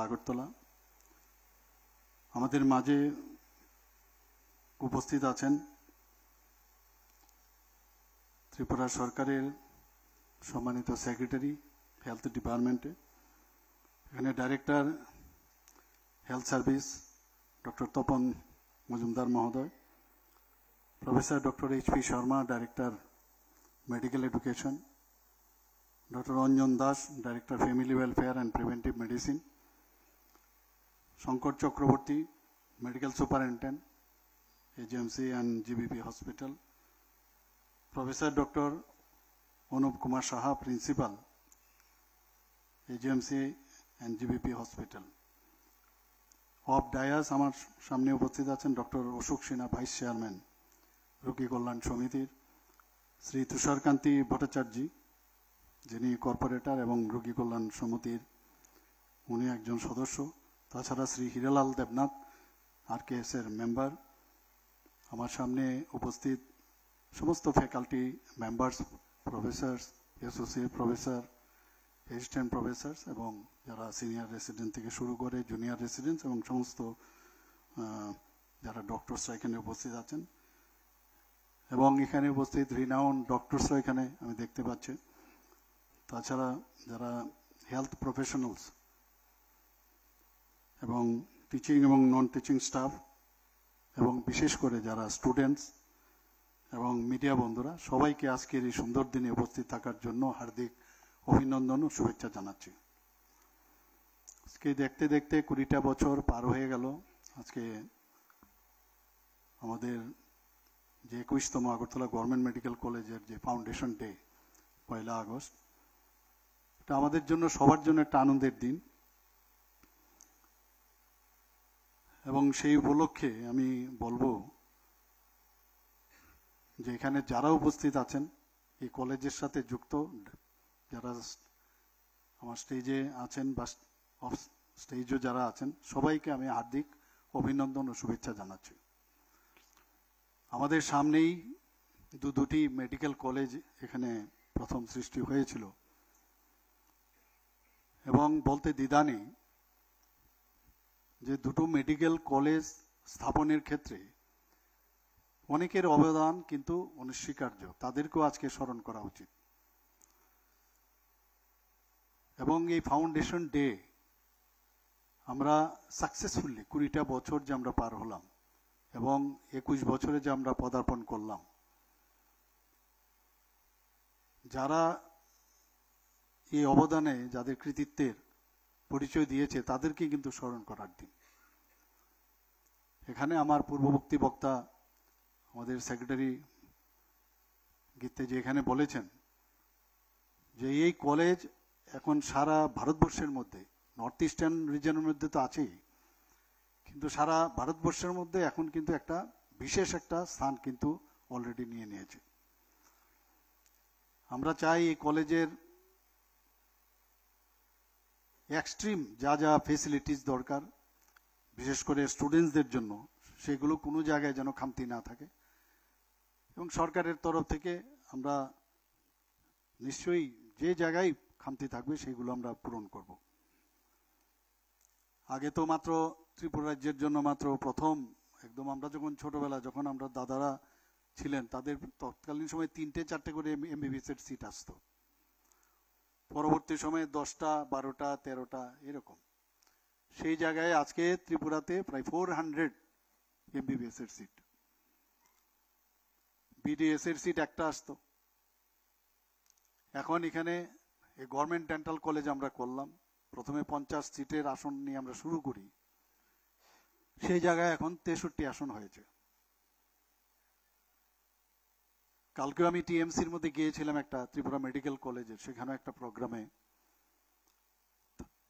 আগরতলা আমাদের মাঝে উপস্থিত আছেন ত্রিপুরা সরকারের সম্মানিত সেক্রেটারি হেলথ ডিপার্টমেন্টে, এখানে director health service doctor Tapan Majumdar মহোদয়, professor doctor H P. Sharma, director medical education, doctor Anjan Das, director family welfare and preventive medicine, Shankar Chakraborty, medical superintendent, AGMC and GBP hospital, professor doctor Anup Kumar Saha, principal, AGMC and GBP hospital. Off dais আমার সামনে উপস্থিত আছেন doctor Ashok Sinha, vice chairman রোগী কল্যাণ সমিতির, শ্রী তুষারকান্তি ভট্টাচার্য, যিনি corporator এবং রোগী কল্যাণ সমিতির উনি একজন সদস্য, তাছাড়া শ্রী হিরালাল দেবনাথ RKS এর মেম্বার। আমার সামনে উপস্থিত সমস্ত faculty members, professor, associate professor, assistant professors এবং যারা সিনিয়র রেসিডেন্ট থেকে শুরু করে জুনিয়র রেসিডেন্টস এবং সমস্ত যারা ডক্টরসরা এখানে উপস্থিত আছেন এবং এখানে উপস্থিত রিনাউন্ড ডক্টরসরা এখানে আমি দেখতে পাচ্ছি। তাছাড়া যারা হেলথ প্রফেশনালস এবং টিচিং এবং নন টিচিং স্টাফ এবং বিশেষ করে যারা স্টুডেন্টস এবং মিডিয়া বন্ধুরা, সবাইকে আজকের এই সুন্দর দিনে উপস্থিত থাকার জন্য হার্দিক অভিনন্দন ও শুভেচ্ছা জানাচ্ছি। আজকে দেখতে দেখতে 20টা বছর পার হয়ে গেল। আজকে আমাদের যে 21তম আগরতলা গভর্নমেন্ট মেডিকেল কলেজের যে ফাউন্ডেশন ডে 1 আগস্ট, এটা আমাদের জন্য সবার জন্য একটা আনন্দের দিন এবং সেই উপলক্ষে আমি বলবো যে এখানে যারা উপস্থিত আছেন এই কলেজের সাথে যুক্ত, যারা আমার স্টেজে আছেন বা অফ স্টেজও যারা আছেন, সবাইকে আমি হার্দিক অভিনন্দন ও শুভেচ্ছা জানাচ্ছি। আমাদের সামনেই দুটি মেডিকেল কলেজ এখানে প্রথম সৃষ্টি হয়েছিল এবং বলতে দ্বিধা নেই যে দুটো মেডিকেল কলেজ স্থাপনের ক্ষেত্রে অনেকের অবদান কিন্তু অনস্বীকার্য, তাদেরকেও আজকে স্মরণ করা উচিত। এবং এই ফাউন্ডেশন ডে আমরা সাকসেসফুলি 20টা বছর যে আমরা পার হলাম এবং 21 বছরে যে আমরা পদার্পণ করলাম, যারা এই অবদানে যাদের কৃতিত্বের পরিচয় দিয়েছে তাদেরকে কিন্তু স্মরণ করার দিন। এখানে আমার পূর্ববর্তী বক্তা আমাদের সেক্রেটারি গীতে যে এখানে বলেছেন যে এই কলেজ এখন সারা ভারতবর্ষের মধ্যে, নর্থ ইস্টার্ন রিজনের মধ্যে তো আছেই, কিন্তু সারা ভারতবর্ষের মধ্যে এখন কিন্তু একটা বিশেষ একটা স্থান কিন্তু অলরেডি নিয়ে নিয়েছে। আমরা চাই এই কলেজের এক্সট্রিম যা যা ফেসিলিটিস দরকার, বিশেষ করে স্টুডেন্টসদের জন্য, সেগুলো কোনো জায়গায় যেন খামতি না থাকে এবং সরকারের তরফ থেকে আমরা নিশ্চয়ই যে জায়গায় খামতি থাকবে সেগুলো আমরা পূরণ করব। আগে তো মাত্র ত্রিপুরা রাজ্যের জন্য মাত্র প্রথম একদম আমরা যখন ছোটবেলা, যখন আমরা দাদারা ছিলেন, তাদের তৎকালীন সময় 3টে-4টে করে MBBS এর সিট আসতো, পরবর্তী সময়ে 10টা, 12টা, 13টা এরকম। সেই জায়গায় আজকে ত্রিপুরাতে প্রায় 400 MBBS এর সিট, BDS এর সিট একটা আসতো। এখন এখানে এই গভর্নমেন্ট ডেন্টাল কলেজ আমরা করলাম, প্রথমে 50 সিটের আসন নিয়ে আমরা শুরু করি, সেই জায়গায় এখন 63 আসন হয়েছে। কালকেও আমি TMCর মধ্যে গিয়েছিলাম একটা ত্রিপুরা মেডিকেল কলেজের, সেখানে একটা প্রোগ্রামে,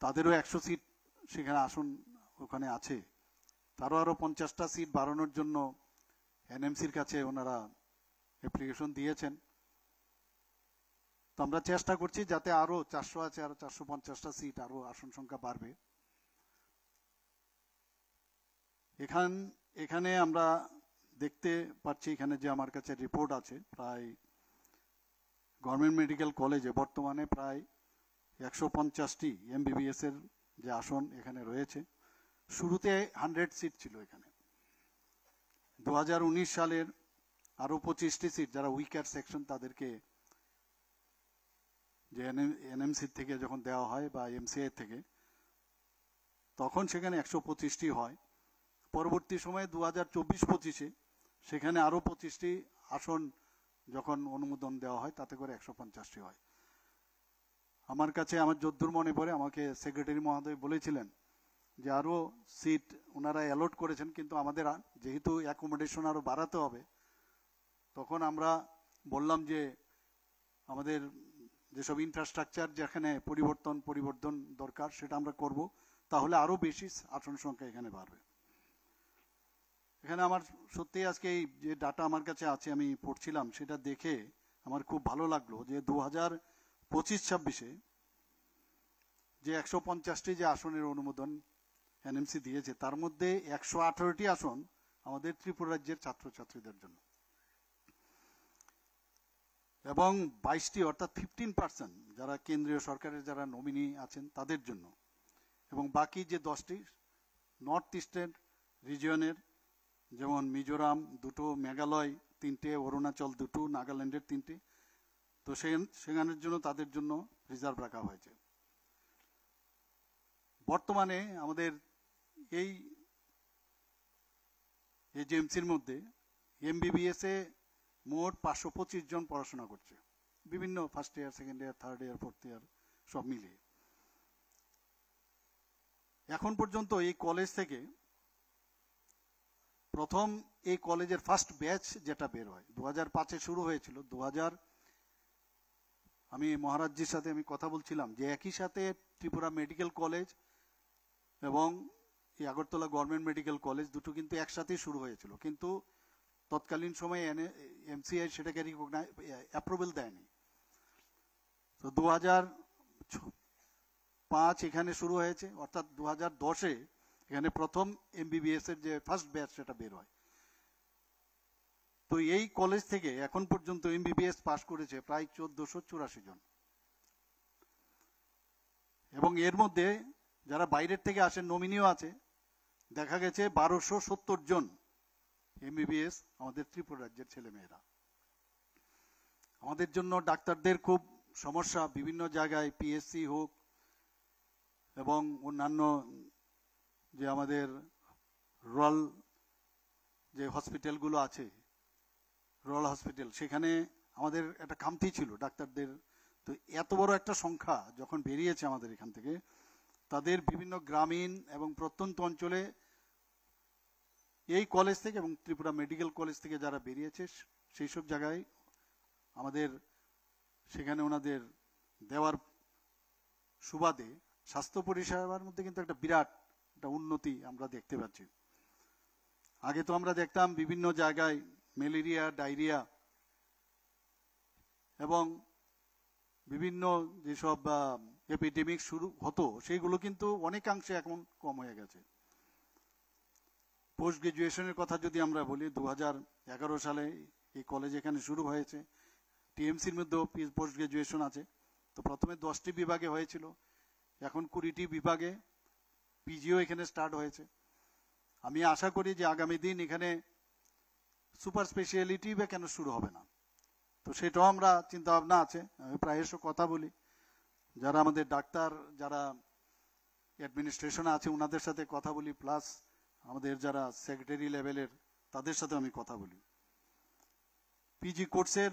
তাদেরও 100 সিট সেখানে আসন ওখানে আছে। তারও আরো 50টা সিট বাড়ানোর জন্য NMCর কাছে ওনারা অ্যাপ্লিকেশন দিয়েছেন। তো আমরা চেষ্টা করছি যাতে আরো 400 আছে, আরো 450টা সিট, আরো আসন সংখ্যা বাড়বে। এখানে আমরা দেখতে পাচ্ছি, এখানে যে আমার কাছে রিপোর্ট আছে, প্রায় গভর্নমেন্ট মেডিকেল কলেজে বর্তমানে প্রায় 150টি MBBS এর যে আসন এখানে রয়েছে। শুরুতে 100 সিট ছিল এখানে। 2019 সালের আরো 25টি সিট, যারা উইকার সেকশন তাদেরকে যে এনএমসি থেকে যখন দেওয়া হয় বা এমসিআই থেকে, তখন সেখানে 125টি হয়। পরবর্তী সময়ে 2024-25-এ সেখানে আরো 25টি আসন যখন অনুমোদন দেওয়া হয়, তাতে করে 150টি হয়। আমার কাছে, আমার যদ্দূর মনে পড়ে, আমাকে সেক্রেটারি মহোদয় বলেছিলেন যে আরো সিট ওনারা অ্যালট করেছেন, কিন্তু আমাদের যেহেতু অ্যাকোমোডেশন আরো বাড়াতে হবে, তখন আমরা বললাম যে আমাদের যেসব ইনফ্রাস্ট্রাকচার যেখানে পরিবর্তন দরকার সেটা আমরা করব, তাহলে আরো বেশি আসন সংখ্যা এখানে বাড়বে। এখানে আমার সত্যি আজকে এই যে ডাটা আমার কাছে আছে, আমি পড়ছিলাম, সেটা দেখে আমার খুব ভালো লাগলো যে 2025-26-এ যে 150টি যে আসনের অনুমোদন এনএমসি দিয়েছে, তার মধ্যে 118টি আসন আমাদের ত্রিপুরা রাজ্যের ছাত্রছাত্রীদের জন্য, এবং 22টি অর্থাৎ 15% যারা কেন্দ্রীয় সরকারের যারা নমিনি আছেন তাদের জন্য, এবং বাকি যে 10টি নর্থ ইস্টের রিজিয়নের, যেমন মিজোরাম 2টো, মেঘালয় 3টে, অরুণাচল 2টো, নাগাল্যান্ডের 3টে, তো সেখানের জন্য তাদের জন্য রিজার্ভ রাখা হয়েছে। বর্তমানে আমাদের এই জেএমসির মধ্যে এমবিবিএস এ মোট 525 জন পড়াশোনা করছে, বিভিন্ন first year, second year, third year, fourth year সব মিলিয়ে। এখন পর্যন্ত এই কলেজ থেকে প্রথম এই কলেজের ফার্স্ট ব্যাচ যেটা বের হয় 2005-এ শুরু হয়েছিল। 2000 আমি মহারাজজির সাথে আমি কথা বলছিলাম যে একই সাথে ত্রিপুরা মেডিকেল কলেজ এবং এই আগরতলা গভর্নমেন্ট মেডিকেল কলেজ দুটো কিন্তু একসাথেই শুরু হয়েছিল, কিন্তু তৎকালীন সময়ে এমসিআই সেটাকে অ্যাপ্রুভেল দেয়নি। তো 2005 এখানে শুরু হয়েছে, অর্থাৎ 2010-এ এখানে প্রথম এমবিবিএস এর যে ফার্স্ট ব্যাচ সেটা বের হয়। তো এই কলেজ থেকে এখন পর্যন্ত এমবিবিএস পাস করেছে প্রায় 1484 জন, এবং এর মধ্যে যারা বাইরের থেকে আসেন নমিনিও আছে। দেখা গেছে 1270 জন এমবিবিএস আমাদের ত্রিপুরা রাজ্যের ছেলেমেয়েরা। আমাদের জন্য ডাক্তারদের খুব সমস্যা, বিভিন্ন জায়গায় পিএসসি হোক এবং অন্যান্য যে আমাদের রুরাল যে হসপিটালগুলো আছে, রুরাল হসপিটাল, সেখানে আমাদের একটা খামতি ছিল ডাক্তারদের। তো এত বড় একটা সংখ্যা যখন বেরিয়েছে আমাদের এখান থেকে, তাদের বিভিন্ন গ্রামীণ এবং প্রত্যন্ত অঞ্চলে এই কলেজ থেকে এবং ত্রিপুরা মেডিকেল কলেজ থেকে যারা বেরিয়েছে, সেই সব জায়গায় আমাদের সেখানে ওনাদের দেওয়ার সুবাদে স্বাস্থ্য পরিষেবার মধ্যে কিন্তু একটা বিরাট একটা উন্নতি আমরা দেখতে পাচ্ছি। আগে তো আমরা দেখতাম বিভিন্ন জায়গায় ম্যালেরিয়া, ডায়রিয়া এবং বিভিন্ন যেসব এপিডেমিক শুরু হতো, সেইগুলো কিন্তু অনেকাংশে এখন কম হয়ে গেছে। পোস্ট গ্রাজুয়েশনের কথা যদি আমরা বলি, 2011 সালে এই কলেজ এখানে শুরু হয়েছে। টিএমসির মধ্যেও পোস্ট গ্রাজুয়েশন আছে। তো প্রথমে 10টি বিভাগে হয়েছিল, এখন 20টি বিভাগে পিজিও এখানে স্টার্ট হয়েছে। আমি আশা করি যে আগামী দিন এখানে সুপার স্পেশালিটি বা কেন শুরু হবে না, তো সেটাও আমরা চিন্তা ভাবনা আছে। আমি প্রায়শ কথা বলি, যারা আমাদের ডাক্তার, যারা অ্যাডমিনিস্ট্রেশনে আছে ওনাদের সাথে কথা বলি, প্লাস আমাদের যারা সেক্রেটারি লেভেলের তাদের সাথে আমি কথা বলি। পিজি কোর্সের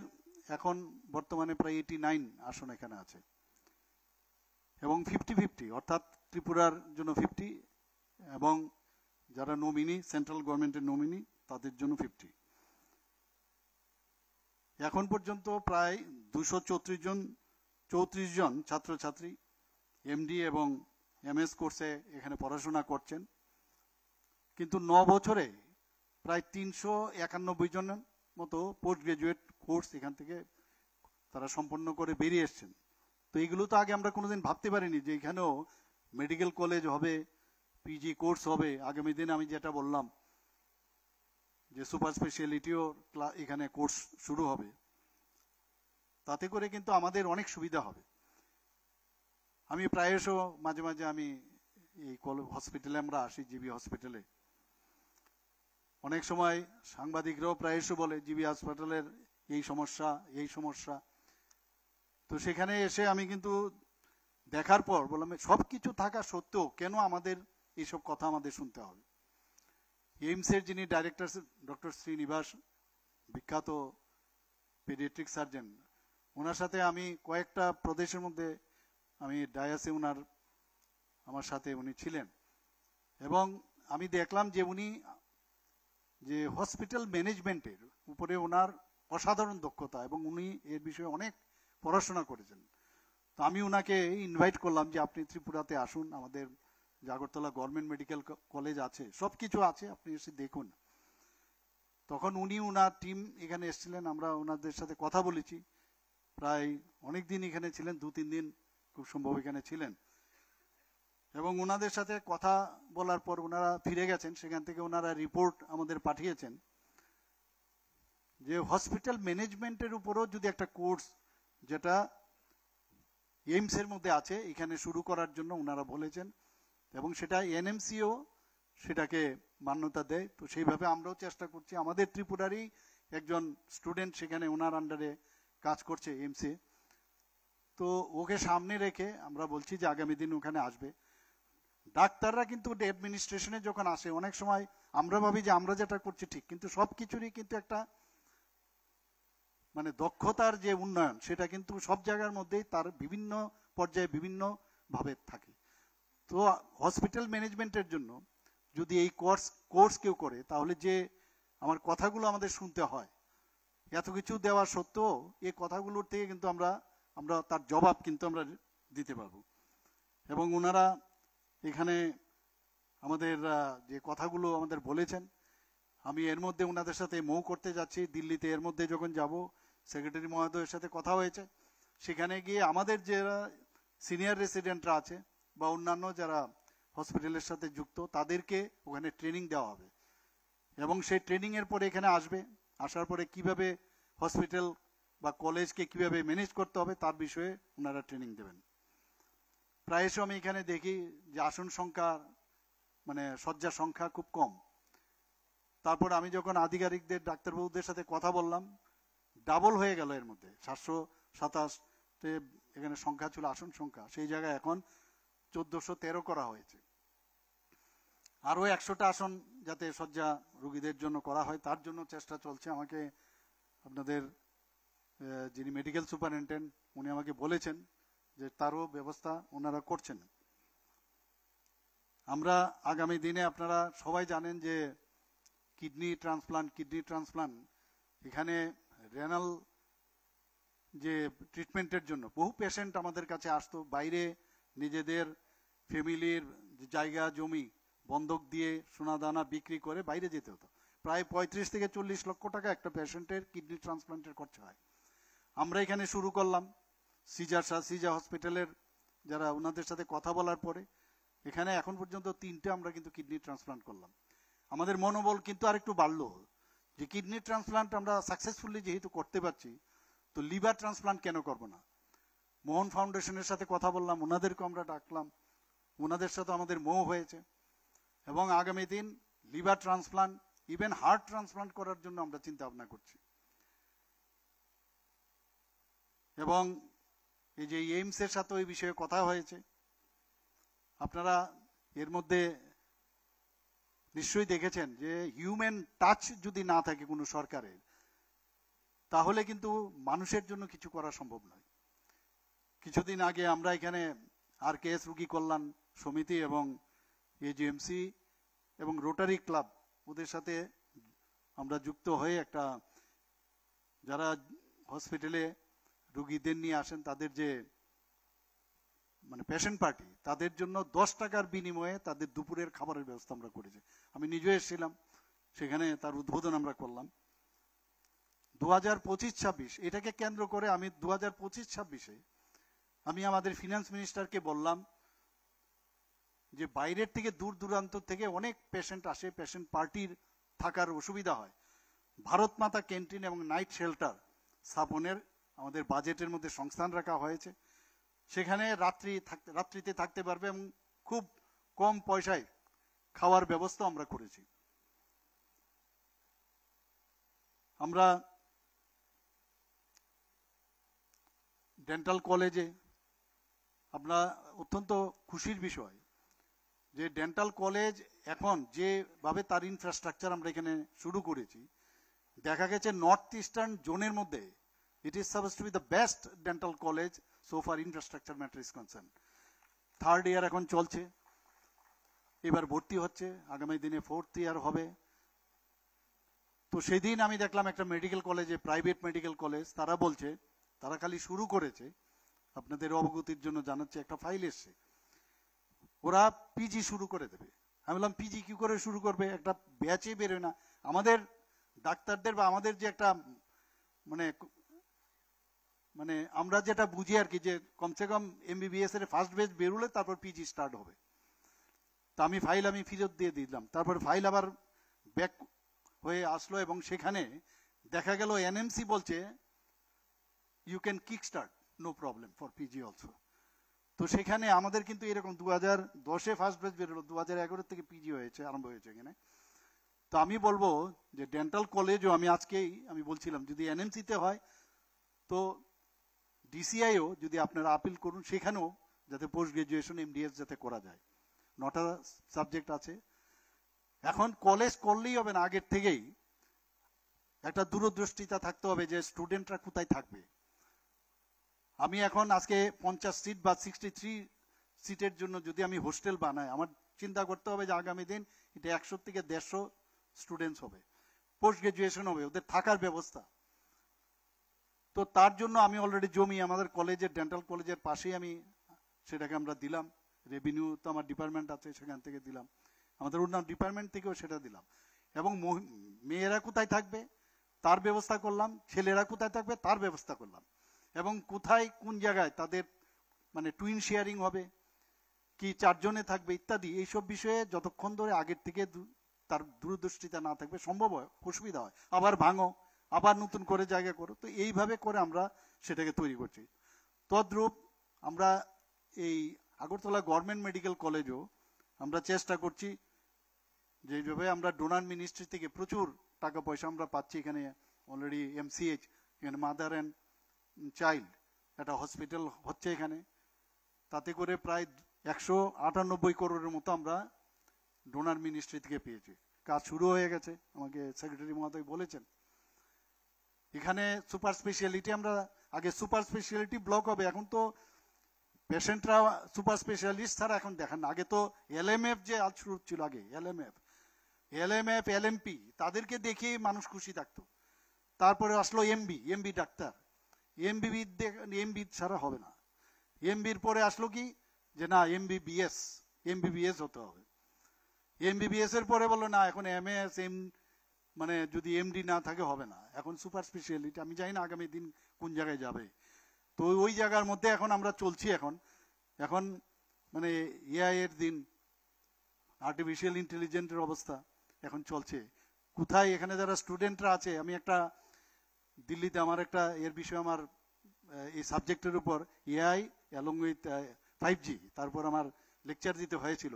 এখন বর্তমানে প্রায় 89 আসন এখানে আছে, এবং 50-50 অর্থাৎ ত্রিপুরার জন্য 50 এবং যারা নমিনি, সেন্ট্রাল গভর্নমেন্টের নমিনি, তাদের জন্য 50। এখন পর্যন্ত প্রায় 234 জন ছাত্রছাত্রী এমডি এবং এমএস কোর্সে এখানে পড়াশোনা করছেন, কিন্তু 9 বছরে প্রায় 391 জনের মতো পোস্ট গ্রাজুয়েট কোর্স এখান থেকে তারা সম্পন্ন করে বেরিয়ে এসছেন। তো এগুলো তো আগে আমরা কোনোদিন ভাবতে পারিনি যে এখানেও মেডিকেল কলেজ হবে, পিজি কোর্স হবে। আগামী দিন আমি যেটা বললাম যে সুপার স্পেশালিটিও এখানে কোর্স শুরু হবে, তাতে করে কিন্তু আমাদের অনেক সুবিধা হবে। আমি প্রায়শ মাঝে মাঝে আমি এই হসপিটালে আমরা আসি, জিবি হসপিটালে, অনেক সময় সাংবাদিকরাও প্রায় এসে বলে জিবি হাসপাতালের এই সমস্যা এই সমস্যা। তো সেখানে এসে আমি কিন্তু দেখার পর বললাম সবকিছু থাকা সত্ত্বেও কেন আমাদের এইসব কথা আমাদের শুনতে হবে। এইমসের যিনি ডাইরেক্টর ডক্টর শ্রীনিবাস, বিখ্যাত পেডিয়াট্রিক সার্জন, ওনার সাথে আমি কয়েকটা প্রদেশের মধ্যে আমি ডায়াসে আমার সাথে উনি ছিলেন, এবং আমি দেখলাম যে উনি যে হসপিটাল ম্যানেজমেন্টের উপরে ওনার অসাধারণ দক্ষতা, এবং উনি এর বিষয়ে অনেক পড়াশোনা করেছেন। তো আমি ওনাকে ইনভাইট করলাম যে আপনি ত্রিপুরাতে আসুন, আমাদের আগরতলা গভর্নমেন্ট মেডিকেল কলেজ আছে, সব কিছু আছে, আপনি এসে দেখুন। তখন উনি ওনার টিম এখানে এসেছিলেন, আমরা ওনাদের সাথে কথা বলেছি, প্রায় অনেক দিন এখানে ছিলেন, 2-3 দিন খুব সম্ভব এখানে ছিলেন, এবং ওনাদের সাথে কথা বলার পর ওনারা ফিরে গেছেন। সেখান থেকে ওনারা রিপোর্ট আমাদের পাঠিয়েছেন যে হসপিটাল ম্যানেজমেন্টের উপরও যদি একটা কোর্স, যেটা এইমসের মধ্যে আছে, এখানে শুরু করার জন্য ওনারা বলেছেন, এবং সেটা এনএমসিও সেটাকে মান্যতা দেয়। তো সেইভাবে আমরাও চেষ্টা করছি। আমাদের ত্রিপুরারই একজন স্টুডেন্ট সেখানে ওনার আন্ডারে কাজ করছে এইমসে। তো ওকে সামনে রেখে আমরা বলছি যে আগামী দিন ওখানে আসবে। ডাক্তাররা কিন্তু অ্যাডমিনিস্ট্রেশনে যখন আসে, অনেক সময় আমরা ভাবি যে আমরা যেটা করছি ঠিক, কিন্তু সব কিছুরই কিন্তু একটা মানে দক্ষতার যে উন্নয়ন, সেটা কিন্তু সব জায়গার মধ্যেই তার বিভিন্ন পর্যায়ে বিভিন্ন ভাবে থাকে। তো হসপিটাল ম্যানেজমেন্টের জন্য যদি এই কোর্স কেউ করে, তাহলে যে আমার কথাগুলো আমাদের শুনতে হয়, এত কিছু দেওয়া সত্ত্বেও এই কথাগুলোর থেকে কিন্তু আমরা তার জবাব কিন্তু আমরা দিতে পারবো। এবং ওনারা এখানে আমাদের যে কথাগুলো আমাদের বলেছেন, আমি এর মধ্যে ওনাদের সাথে মৌ করতে যাচ্ছি দিল্লিতে। এর মধ্যে যখন যাব, সেক্রেটারি মহোদয়ের সাথে কথা হয়েছে, সেখানে গিয়ে আমাদের যারা সিনিয়র রেসিডেন্টরা আছে বা অন্যান্য যারা হসপিটালের সাথে যুক্ত, তাদেরকে ওখানে ট্রেনিং দেওয়া হবে, এবং সেই ট্রেনিং এর পরে এখানে আসবে, আসার পরে কিভাবে হসপিটাল বা কলেজকে কিভাবে ম্যানেজ করতে হবে তার বিষয়ে ওনারা ট্রেনিং দেবেন। প্রায়শ আমি এখানে দেখি যে আসন সংখ্যা মানে শয্যা সংখ্যা খুব কম। তারপর আমি যখন আধিকারিকদের ডাক্তারবাবুদের সাথে কথা বললাম, ডাবল হয়ে গেল, এর মধ্যে 727 এখানে সংখ্যা ছিল আসন সংখ্যা, সেই জায়গায় এখন 1413 করা হয়েছে। আরো 100টা আসন যাতে শয্যা রোগীদের জন্য করা হয়, তার জন্য চেষ্টা চলছে। আমাকে আপনাদের যিনি মেডিকেল সুপারিনটেন্ডেন্ট, উনি আমাকে বলেছেন যে তারও ব্যবস্থা ওনারা করছেন। আমরা আগামী দিনে, আপনারা সবাই জানেন যে কিডনি ট্রান্সপ্লান্ট এখানে রেনাল যে ট্রিটমেন্টের জন্য বহু পেশেন্ট আমাদের কাছে আসতো, বাইরে নিজেদের ফ্যামিলির জায়গা জমি বন্ধক দিয়ে সোনাদানা বিক্রি করে বাইরে যেতে হতো। প্রায় 35 থেকে 40 লক্ষ টাকা একটা পেশেন্টের কিডনি ট্রান্সপ্লান্টের খরচা হয়। আমরা এখানে শুরু করলাম সিজা হসপিটালের যারা, ওনাদের সাথে কথা বলার পরে এখানে এখন পর্যন্ত 3টে আমরা কিন্তু কিডনি ট্রান্সপ্লান্ট করলাম। আমাদের মনোবল কিন্তু আর একটু বাড়লো যে কিডনি ট্রান্সপ্লান্ট আমরা সাকসেসফুলি যেহেতু করতে পারছি, তো লিভার ট্রান্সপ্লান্ট কেন করব না। মোহন ফাউন্ডেশনের সাথে কথা বললাম, ওনাদেরকে আমরা ডাকলাম, ওনাদের সাথে আমাদের মোহ হয়েছে, এবং আগামী দিন liver transplant, even heart transplant করার জন্য আমরা চিন্তা ভাবনা করছি। এবং এই যে এইমস এর সাথে এই বিষয়ে কথা হয়েছে, আপনারা এর মধ্যে নিশ্চয়ই দেখেছেন যে হিউম্যান টাচ যদি না থাকে কোনো সরকারের, তাহলে কিন্তু মানুষের জন্য কিছু করা সম্ভব নয়। কিছুদিন আগে আমরা এখানে RKS রোগী কল্যাণ সমিতি এবং AGMC এবং রোটারি ক্লাব, ওদের সাথে আমরা যুক্ত হয়ে একটা, যারা হসপিটালে রোগীদের নিয়ে আসেন, তাদের যে মানে পেশেন্ট পার্টি, তাদের জন্য 10 টাকার বিনিময়ে তাদের দুপুরের খাবারের ব্যবস্থা আমরা করেছি। আমি নিজে এসেছিলাম, সেখানে তার উদ্বোধন আমরা করলাম। 2025-26 এটাকে কেন্দ্র করে আমি 2025-26 আমি আমাদের ফিনান্স মিনিস্টারকে বললাম যে বাইরের থেকে দূর দূরান্ত থেকে অনেক পেশেন্ট আসে, পেশেন্ট পার্টির থাকার অসুবিধা হয়, ভারত মাতা ক্যান্টিন এবং নাইট শেল্টার স্থাপনের আমাদের বাজেটের মধ্যে সংস্থান রাখা হয়েছে। সেখানে রাত্রিতে থাকতে পারবে এবং খুব কম পয়সায় খাওয়ার ব্যবস্থা আমরা করেছি। আমরা ডেন্টাল কলেজে আমরা অত্যন্ত খুশির বিষয় যে ডেন্টাল কলেজ এখন যেভাবে তার ইনফ্রাস্ট্রাকচার আমরা এখানে শুরু করেছি, দেখা গেছে নর্থ ইস্টার্ন জোনের মধ্যে it is suppose two B the best dental college so far infrastructure matter is concern. 3rd ইয়ার এখন চলছে, এবার ভর্তি হচ্ছে, আগামী দিনে 4th ইয়ার হবে। তো সেদিন আমি দেখলাম একটা মেডিকেল কলেজে, প্রাইভেট মেডিকেল কলেজ, তারা বলছে তারা খালি শুরু করেছে, আপনাদের অবগতির জন্য জানাচ্ছি, একটা ফাইল এসছে, ওরা পিজি শুরু করে দেবে। আমি বললাম পিজি কি করে শুরু করবে, একটা ব্যাচে বেরোয় না। আমাদের ডাক্তারদের বা আমাদের যে একটা মানে মানে আমরা যেটা বুঝি আর কি, যে কমসে কম এমবিবিএস এর ফার্স্ট ব্যাচ বেরোলে তারপর পিজি স্টার্ট হবে। তা আমি ফেরত দিয়ে দিলাম। তারপর ফাইল আবার ব্যাক হয়ে আসলো এবং সেখানে দেখা গেল এনএমসি বলছে you can kick start, no problem for PG also. তো সেখানে আমাদের কিন্তু এরকম 2010-এ ফার্স্ট ব্যাচ বেরোলো, 2011 থেকে পিজি হয়েছে, আরম্ভ হয়েছে এখানে। তো আমি বলবো যে ডেন্টাল কলেজও আমি বলছিলাম যদি এনএমসিতে হয় তো ডিসিআইও যদি আপনারা আপিল করুন, সেখানেও যাতে পোস্ট গ্রাজুয়েশন এমডিএস যাতে করা যায়। 9টা সাবজেক্ট আছে। এখন কলেজ করলেই হবে না, আগের থেকেই একটা দূরদৃষ্টিতা থাকতে হবে যে স্টুডেন্টরা কোথায় থাকবে। আমি এখন আজকে 50 সিট বা 63 সিটের জন্য যদি আমি হোস্টেল বানাই, আমার চিন্তা করতে হবে যে আগামী দিন এটা 100 থেকে 150 স্টুডেন্টস হবে, পোস্ট গ্রাজুয়েশন হবে, ওদের থাকার ব্যবস্থা। তো তার জন্য আমি অলরেডি জমি আমাদের কলেজের, ডেন্টাল কলেজের পাশেই আমি সেটাকে আমরা দিলাম। রেভিনিউ তো আমার ডিপার্টমেন্ট আছে, সেখান থেকে দিলাম, আমাদের অন্য ডিপার্টমেন্ট থেকেও সেটা দিলাম। এবং মেয়েরা কোথায় থাকবে তার ব্যবস্থা করলাম, ছেলেরা কোথায় থাকবে তার ব্যবস্থা করলাম, এবং কোথায় কোন জায়গায় তাদের মানে টুইন শেয়ারিং হবে, কি 4 জনে থাকবে ইত্যাদি, এইসব বিষয়ে যতক্ষণ ধরে আগের থেকে তার দূরদৃষ্টিতা না থাকবে, সম্ভব হয়, অসুবিধা হয়, আবার ভাঙো, আবার নতুন করে জায়গা করো। তো এইভাবে করে আমরা সেটাকে তৈরি করছি। তদ্রূপ আমরা এই আগরতলা গভর্নমেন্ট মেডিকেল কলেজও আমরা চেষ্টা করছি, যেভাবে আমরা ডোনার মিনিস্ট্রি থেকে প্রচুর টাকা পয়সা আমরা পাচ্ছি। এখানে অলরেডি এমসিএইচ, এখানে মাদার অ্যান্ড চাইল্ড একটা হসপিটাল হচ্ছে এখানে, তাতে করে প্রায় 198 করোড়ের মতো আমরা ডোনার মিনিস্ট্রি থেকে পেয়েছি। কাজ শুরু হয়ে গেছে, আমাকে সেক্রেটারি মহোদয় বলেছেন। এখানে সুপার স্পেশালিটি, আমরা আগে সুপার স্পেশালিটি ব্লক হবে, এখন তো পেশেন্টরা সুপার স্পেশালিস্ট ছাড়া এখন দেখেন না। আগে তো এলএমএফ যে শুরু ছিল, আগে এলএমএফ এলএমপি, তাদেরকে দেখে মানুষ খুশি থাকতো। তারপরে আসলো এমবি ডাক্তার, এমবি ছাড়া হবে না। এমবির পরে আসলো কি যে না এমবিবিএস হতে হবে। এমবিবিএস এর পরে বললো না এখন এমএস মানে যদি এমডি না থাকে হবে না, এখন সুপার স্পেশালিটি। আমি জানি না আগামী দিন কোন জায়গায় যাবে। তো ওই জায়গার মধ্যে এখন আমরা চলছি। এখন মানে এআই এর দিন, আর্টিফিশিয়াল ইন্টেলিজেন্সের অবস্থা এখন চলছে। কোথায় এখানে যারা স্টুডেন্টরা আছে, আমি একটা দিল্লিতে আমার একটা এর বিষয়ে আমার এই সাবজেক্টের উপর এআই অ্যালং উইথ 5G তারপর আমার লেকচার দিতে হয়েছিল।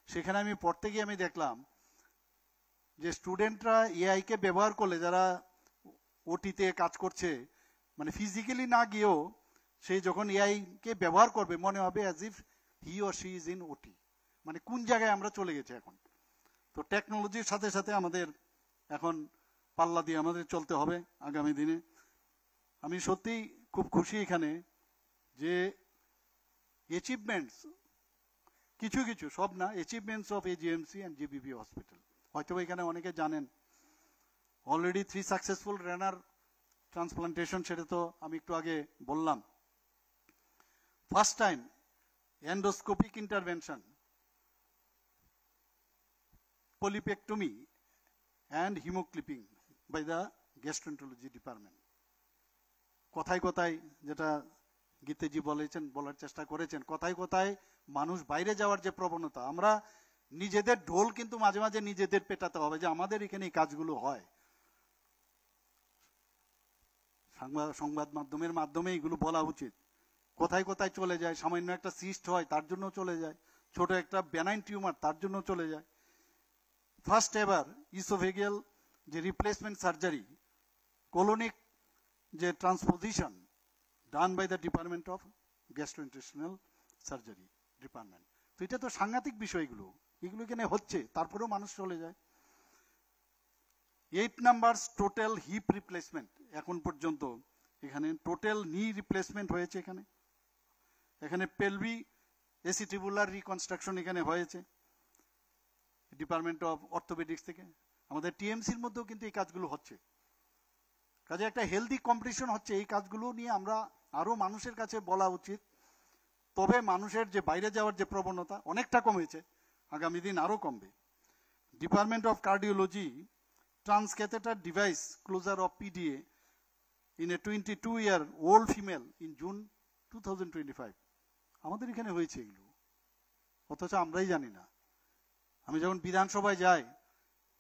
সেখানে আমি পড়তে গিয়ে আমি দেখলাম যে স্টুডেন্টরা এআই কে ব্যবহার করলে, যারা ওটিতে কাজ করছে, মানে ফিজিক্যালি না গিয়েও সেই যখন এআই কে ব্যবহার করবে মনে হবে as if he or she is in ওটি। মানে কোন জায়গায় আমরা চলে গেছি এখন। তো টেকনোলজির সাথে সাথে আমাদের এখন পাল্লা দিয়ে আমাদের চলতে হবে আগামী দিনে। আমি সত্যিই খুব খুশি এখানে যে অ্যাচিভমেন্টস কিছু সব না, achievements of AGMC and GBP hospital. হয়তো এখানে অনেকে জানেন অলরেডি 3 সাকসেসফুল রেনার ট্রান্সপ্লান্টেশন, সেটা তো আমি একটু আগে বললাম। First time endoscopic intervention, polypectomy and hemoclipping by the gastroenterology department. কথায় কথায় যেটা গীতেজি বলার চেষ্টা করেছেন, কথায় কথায় মানুষ বাইরে যাওয়ার যে প্রবণতা, আমরা নিজেদের ঢোল কিন্তু মাঝে মাঝে নিজেদের পেটাতে হবে যে আমাদের এখানে এই কাজগুলো হয়। সংবাদ মাধ্যমে এগুলো বলা উচিত। কোথায় কোথায় চলে যায়, সামান্য একটা সিস্ট হয় তার জন্য চলে যায়। ছোট একটা বেনাইন টিউমার তার জন্য চলে যায়। ফার্স্ট এভার ইসোফেগিয়াল যে রিপ্লেসমেন্ট সার্জারি, কোলোনিক যে transposition done by the department of gastrointestinal surgery department. তো এটা তো সাংঘাতিক বিষয়গুলো, এগুলো এখানে হচ্ছে, তারপরেও মানুষ চলে যায়। 8 নাম্বার টোটাল হিপ রিপ্লেসমেন্ট এখন পর্যন্ত, এখানে টোটাল নি রিপ্লেসমেন্ট হয়েছে, এখানে পেলভি এসিটিবুলার রিকনস্ট্রাকশন এখানে হয়েছে ডিপার্টমেন্ট অফ অর্থোপেডিক্স থেকে। আমাদের টিএমসির মধ্যেও কিন্তু এই কাজগুলো হচ্ছে, কাজে একটা হেলদি কম্পিটিশন হচ্ছে। এই কাজগুলো নিয়ে আমরা আরো মানুষের কাছে বলা উচিত, তবে মানুষের যে বাইরে যাওয়ার যে প্রবণতা অনেকটা কমেছে, আগামী দিন আরো কমবে। Department of cardiology transcatheter device closure of PDA in a 22-year-old female in June 2025 আমাদের এখানে হয়েছে এগুলো, অথচ আমরাই জানি না। আমি যখন বিধানসভায় যাই,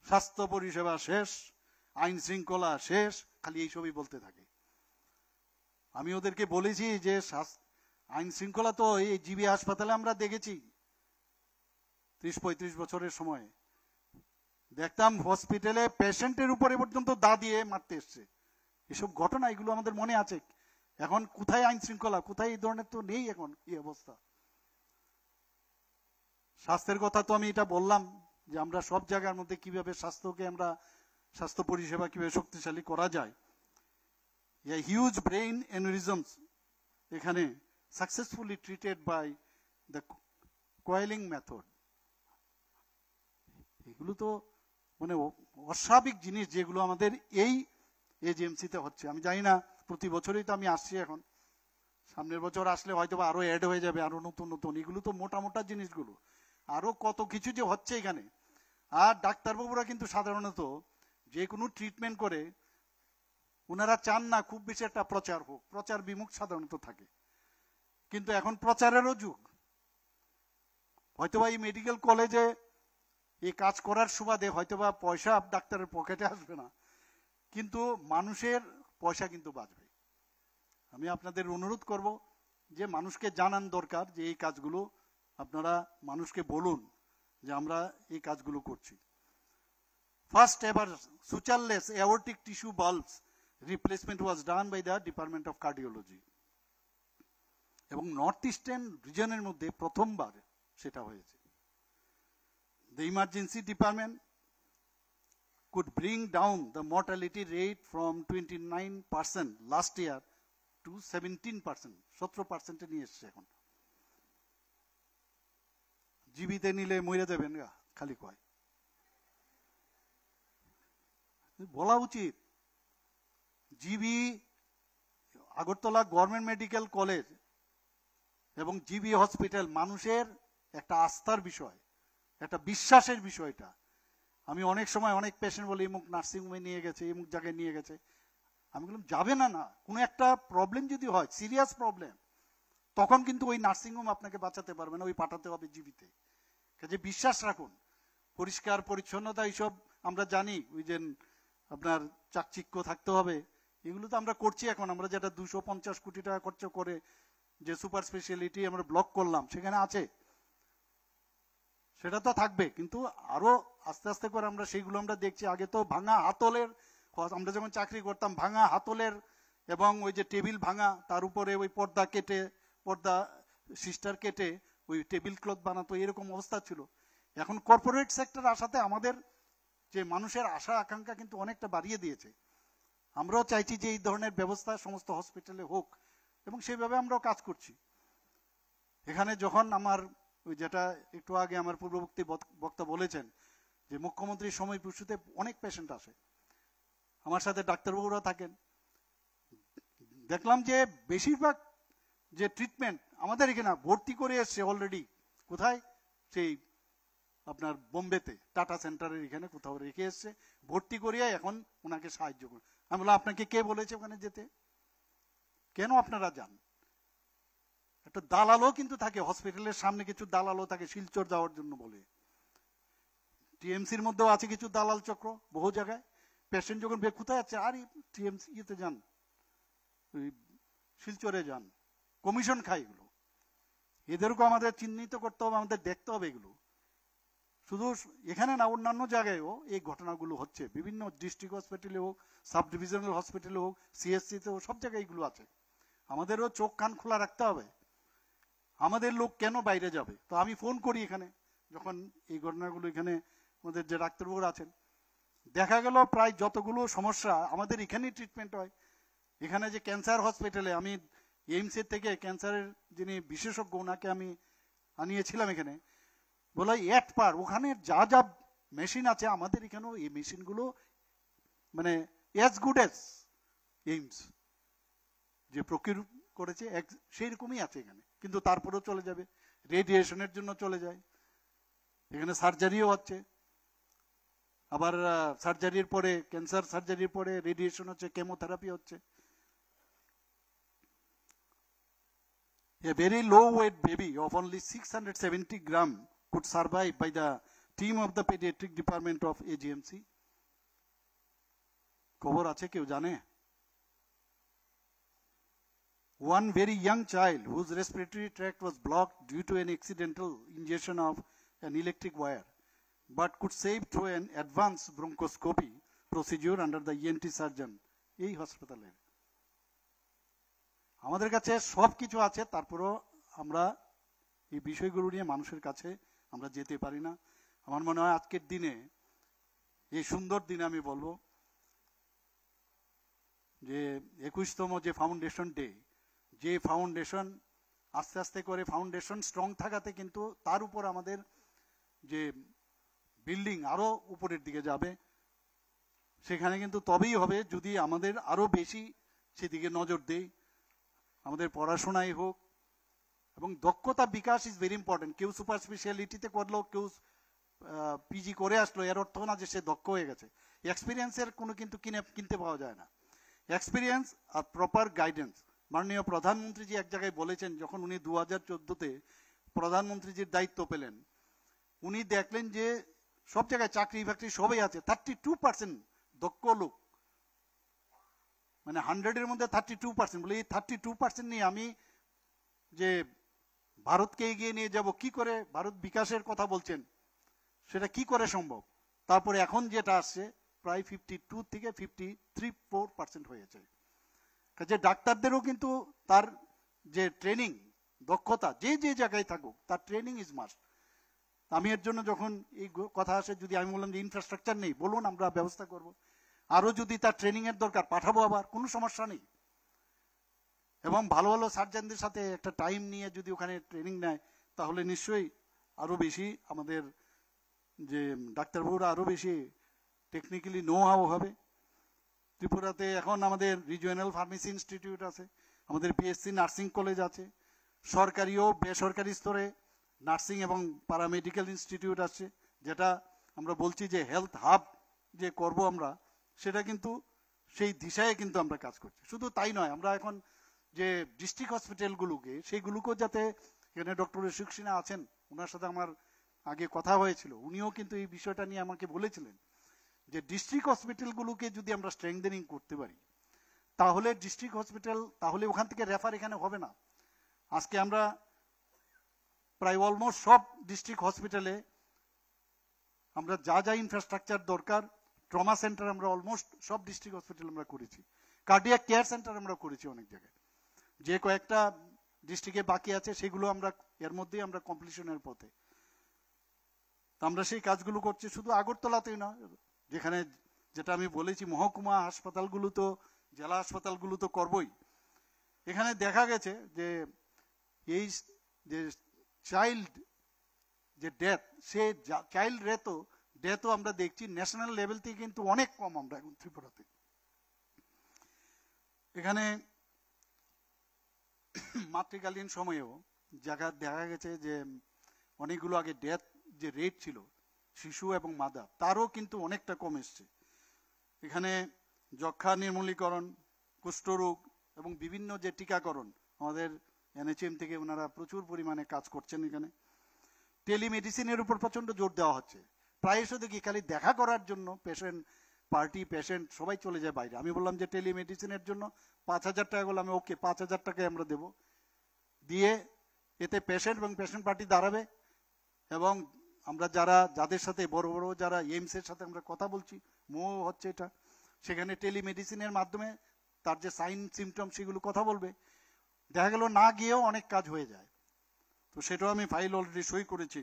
স্বাস্থ্য পরিষেবা শেষ, আইন শৃঙ্খলা শেষ, খালি এইসবই বলতে থাকে। আমি ওদেরকে বলেছি যে আইন শৃঙ্খলা তো এই জিবি হাসপাতালে আমরা দেখেছি 30-35 বছরের সময়, দেখতাম হসপিটালে পেশেন্টের উপরে পর্যন্ত দা দিয়ে মারতে এসছে। এসব ঘটনা এগুলো আমাদের মনে আছে। এখন কোথায় আইন শৃঙ্খলা, কোথায় এই ধরনের তো নেই এখন এই অবস্থা। স্বাস্থ্যের কথা তো আমি এটা বললাম যে আমরা সব জায়গার মধ্যে কিভাবে স্বাস্থ্যকে আমরা স্বাস্থ্য পরিষেবা কিভাবে শক্তিশালী করা যায়। হিউজ ব্রেইন এনিউরিজমস এখানে successfully treated by the coiling method. এগুলো তো মানে অস্বাভাবিক জিনিস যেগুলো আমাদের এই এজেএমসিতে হচ্ছে। আমি জানি না, প্রতি বছরই তো আমি আসছি, এখন সামনের বছর আসলে হয়তো আরো অ্যাড হয়ে যাবে, আরো নতুন নতুন। এগুলো তো মোটা মোটা জিনিসগুলো, আরো কত কিছু যে হচ্ছে এখানে। আর ডাক্তারবাবুরা কিন্তু সাধারণত যে কোনো ট্রিটমেন্ট করে ওনারা চান না খুব বেশি একটা প্রচার হোক, প্রচার বিমুখ সাধারণত থাকে। কিন্তু এখন প্রচারেরও যুগ। হয়তোবা এই মেডিকেল কলেজে এই কাজ করার সুবাদে হয়তোবা পয়সা ডাক্তারের পকেটে আসবে না, কিন্তু মানুষের পয়সা কিন্তু বাঁচবে। আমি আপনাদের অনুরোধ করব যে মানুষকে জানান দরকার যে এই কাজগুলো আপনারা মানুষকে বলুন যে আমরা এই কাজগুলো করছি। First ever sutureless aortic tissue valves replacement was done by the department of cardiology, এবং নর্থ ইস্টার্ন রিজনের মধ্যে প্রথমবার সেটা হয়েছে। The emergency department could bring down the mortality rate from 29% last year to 17%, 17% নিয়ে এসছে এখন। জীবিতে নিলে মরে দেবেন গা, খালি কয়। বলা উচিত GB Agartala government medical college এবং জিবি হসপিটাল মানুষের একটা আস্থার বিষয়, একটা বিশ্বাসের বিষয়টা। আমি অনেক সময় অনেক পেশেন্ট বলে এমুক নার্সিংহোমে নিয়ে গেছে, এমুক জায়গায় নিয়ে গেছে। আমি বললাম যাবে না, না কোনো একটা প্রবলেম যদি হয়, সিরিয়াস প্রবলেম, তখন কিন্তু ওই নার্সিংহোম আপনাকে বাঁচাতে পারবে না, ওই পাঠাতে হবে জিবিতে। কাজে বিশ্বাস রাখুন, পরিষ্কার পরিচ্ছন্নতা এইসব আমরা জানি, ওই যে আপনার চাকচিক্য থাকতে হবে, এগুলো তো আমরা করছি এখন। আমরা যেটা 250 কোটি টাকা খরচ করে যে সুপার স্পেশালিটি আমরা ব্লক করলাম, সেখানে আছে, সেটা তো থাকবে, কিন্তু আরো আস্তে আস্তে করে আমরা সেইগুলো আমরা দেখছি। আগে তো ভাঙা হাতলের, আমরা যখন চাকরি করতাম ভাঙা হাতলের এবং ওই যে টেবিল ভাঙা, তার উপরে ওই পর্দা কেটে, পর্দা সিস্টার কেটে ওই টেবিল ক্লথ বানাতো, এরকম অবস্থা ছিল। এখন কর্পোরেট সেক্টর আসাতে আমাদের যে মানুষের আশা আকাঙ্ক্ষা কিন্তু অনেকটা বাড়িয়ে দিয়েছে। আমরাও চাইছি যে এই ধরনের ব্যবস্থা সমস্ত হসপিটালে হোক, এবং সেইভাবে আমরাও কাজ করছি। এখানে যখন আমার ওই যেটা একটু আগে আমার পূর্ববর্তী বক্তা বলেছেন যে মুখ্যমন্ত্রীর সময় পুষ্টিতে অনেক পেশেন্ট আসে, আমার সাথে ডাক্তারবাবুরা থাকেন, দেখলাম যে বেশিরভাগ যে ট্রিটমেন্ট আমাদের এখানে ভর্তি করে এসছে অলরেডি। কোথায়? সেই আপনার বোম্বেতে টাটা সেন্টারের এখানে কোথাও রেখে এসছে, ভর্তি করিয়ে এখন ওনাকে সাহায্য করুন। আমি বললাম আপনাকে কে বলেছে ওখানে যেতে? কেন আপনারা যান? একটা দালালও কিন্তু থাকে হসপিটালের সামনে, কিছু দালালও থাকে শিলচর যাওয়ার জন্য বলে। টিএমসির মধ্যেও আছে কিছু দালাল চক্র বহু জায়গায়। পেশেন্ট যখন কোথায় আছে, আর টিএমসি ইয়েতে যান, ওই শিলচরে যান, কমিশন খায় এগুলো। এদেরকেও আমাদের চিহ্নিত করতে হবে, আমাদের দেখতে হবে এগুলো। শুধু এখানে না, অন্যান্য জায়গায়ও এই ঘটনাগুলো হচ্ছে, বিভিন্ন ডিস্ট্রিক্ট হসপিটালে হোক, সাব ডিভিশনাল হসপিটালে হোক, সিএসসিতে হোক, সব জায়গায় এগুলো আছে। আমাদেরও চোখ কান খোলা রাখতে হবে। আমাদের লোক কেন বাইরে যাবে? তো আমি ফোন করি এখানে, যখন এই ঘটনাগুলো এখানে আমাদের যে ডাক্তারবাবুরা আছেন, দেখা গেল প্রায় যতগুলো সমস্যা আমাদের এখানেই ট্রিটমেন্ট হয়। এখানে যে ক্যান্সার হসপিটালে, আমি এইমসের থেকে ক্যান্সারের যিনি বিশেষজ্ঞ ওনাকে আমি আনিয়েছিলাম এখানে, বলে এক পার ওখানে যা যা মেশিন আছে আমাদের এখানেও এই মেশিনগুলো মানে অ্যাজ গুড অ্যাজ এইমস যে প্রকিউর করেছে সেই রকমই আছে এখানে, কিন্তু তারপরেও চলে যাবে, রেডিয়েশনের জন্য চলে যায়। এখানে সার্জারিও হচ্ছে, আবার সার্জারির পরে, ক্যান্সার সার্জারির পরে রেডিয়েশন হচ্ছে, কেমোথেরাপি হচ্ছে। A very low weight baby of only 670 gram could survive by the team of the pediatric department of AGMC. খবর আছে কেউ জানে? One very young child whose respiratory tract was blocked due to an accidental ingestion of an electric wire, but could save through an advanced bronchoscopy procedure under the ENT surgeon এই হাসপাতালে। আমাদের কাছে সব কিছু আছে, তারপরও আমরা এই বিষয়গুলো নিয়ে মানুষের কাছে আমরা যেতে পারি না। আমার মনে হয় আজকের দিনে, এই সুন্দর দিনে আমি বলবো যে 21তম যে ফাউন্ডেশন ডে, যে ফাউন্ডেশন আস্তে আস্তে করে ফাউন্ডেশন স্ট্রং থাকাতে কিন্তু তার উপর আমাদের যে বিল্ডিং আরো উপরের দিকে যাবে, সেখানে কিন্তু তবেই হবে যদি আমাদের আরো বেশি সেদিকে নজর দেই। আমাদের পড়াশোনাই হোক এবং দক্ষতা বিকাশ ইজ ভেরি ইম্পর্টেন্ট। কেউ সুপার স্পেশালিটিতে করলো, কেউ পিজি করে আসলো, এর অর্থ না যে সে দক্ষ হয়ে গেছে। এক্সপিরিয়েন্সের কোনো কিন্তু কিনতে পাওয়া যায় না। এক্সপিরিয়েন্স আর প্রপার গাইডেন্স। মাননীয় প্রধানমন্ত্রীজি এক জায়গায় বলেছেন, যখন উনি 2014-তে প্রধানমন্ত্রীজির দায়িত্ব পেলেন, উনি দেখলেন যে সব জায়গায় চাকরি বাকরি সবই আছে, 32% দক্ষ লোক, মানে 100-এর মধ্যে 32%। বলে এই 32% নিয়ে আমি যে ভারতকে এগিয়ে নিয়ে যাব, কি করে ভারত বিকাশের কথা বলছেন, সেটা কি করে সম্ভব? তারপরে এখন যেটা আসছে প্রায় 52 থেকে 53-4% হয়েছে। কাজে ডাক্তারদেরও কিন্তু তার যে ট্রেনিং, দক্ষতা যে যে জায়গায় থাকুক, তার ট্রেনিং ইজ মাস্ট। আমি এর জন্য যখন এই কথা আসে, যদি আমি বললাম যে ইনফ্রাস্ট্রাকচার নেই, বলুন আমরা ব্যবস্থা করব। আরো যদি তার ট্রেনিং এর দরকার পাঠাবো, আবার কোনো সমস্যা নেই। এবং ভালো ভালো সার্জনদের সাথে একটা টাইম নিয়ে যদি ওখানে ট্রেনিং নেয়, তাহলে নিশ্চয়ই আরো বেশি আমাদের যে ডাক্তারবাবুরা আরো বেশি টেকনিক্যালি নো হাও হবে। ত্রিপুরাতে এখন আমাদের রিজিওনাল ফার্মেসি ইনস্টিটিউট আছে, আমাদের পিএসসি নার্সিং কলেজ আছে, সরকারি ও বেসরকারি স্তরে নার্সিং এবং প্যারামেডিক্যাল ইনস্টিটিউট আছে, যেটা আমরা বলছি যে হেলথ হাব যে করব আমরা, সেটা কিন্তু সেই দিশায় কিন্তু আমরা কাজ করছি। শুধু তাই নয়, আমরা এখন যে ডিস্ট্রিক্ট হসপিটালগুলোকে, সেইগুলোকেও যাতে, এখানে ডক্টর অশোক সিনহা আছেন, ওনার সাথে আমার আগে কথা হয়েছিল, উনিও কিন্তু এই বিষয়টা নিয়ে আমাকে বলেছিলেন যে ডিস্ট্রিক্ট হসপিটালগুলোকে যদি আমরা স্ট্রেংথেনিং করতে পারি, তাহলে ডিস্ট্রিক্ট হসপিটাল, তাহলে ওখান থেকে রেফার এখানে হবে না। আজকে আমরা প্রায় অলমোস্ট সব ডিস্ট্রিক্ট হসপিটালে আমরা যা যা ইনফ্রাস্ট্রাকচার দরকার, ট্রমা সেন্টার আমরা অলমোস্ট সব ডিস্ট্রিক্ট হসপিটাল আমরা করেছি, কার্ডিয়াক কেয়ার সেন্টার আমরা করেছি অনেক জায়গায়। যে কয়েকটা ডিস্ট্রিক্টে বাকি আছে সেগুলো আমরা এর মধ্যেই আমরা কমপ্লিশনের পথে। আমরা সেই কাজগুলো করছি, শুধু আগরতলাতেই না, যেখানে যেটা আমি বলেছি মহকুমা হাসপাতালগুলো তো, জেলা হাসপাতালগুলো তো করবই। এখানে দেখা গেছে যে এই যে চাইল্ড যে ডেথ, সে চাইল্ড ডেথও আমরা দেখছি ন্যাশনাল লেভেল থেকে কিন্তু অনেক কম আমরা এখন ত্রিপুরাতে। এখানে মাতৃকালীন সময়েও দেখা গেছে যে অনেকগুলো আগে ডেথ যে রেট ছিল শিশু এবং মাদা, তারও কিন্তু অনেকটা কম এসছে। এখানে যক্ষ্মা নির্মূলীকরণ, কুষ্ঠরোগ এবং বিভিন্ন যে টিকাকরণ, আমাদের এনএচএম থেকে ওনারা প্রচুর পরিমাণে কাজ করছেন। এখানে টেলিমেডিসিনের উপর প্রচন্ড জোর দেওয়া হচ্ছে। প্রায়শ দেখি খালি দেখা করার জন্য পেশেন্ট সবাই চলে যায় বাইরে। আমি বললাম যে টেলিমেডিসিনের জন্য 5,000 টাকা বলে, আমি ওকে 5,000 টাকায় আমরা দেবো, দিয়ে এতে পেশেন্ট এবং পেশেন্ট পার্টি দাঁড়াবে, এবং আমরা যাদের সাথে বড় বড় যারা এইমসের সাথে আমরা কথা বলছি, হচ্ছে এটা, সেখানে টেলিমেডিসিনের মাধ্যমে তার যে সাইন সিমটম সেগুলো কথা বলবে। দেখা গেল না গিয়েও অনেক কাজ হয়ে যায়। তো সেটাও আমি ফাইল অলরেডি সই করেছি।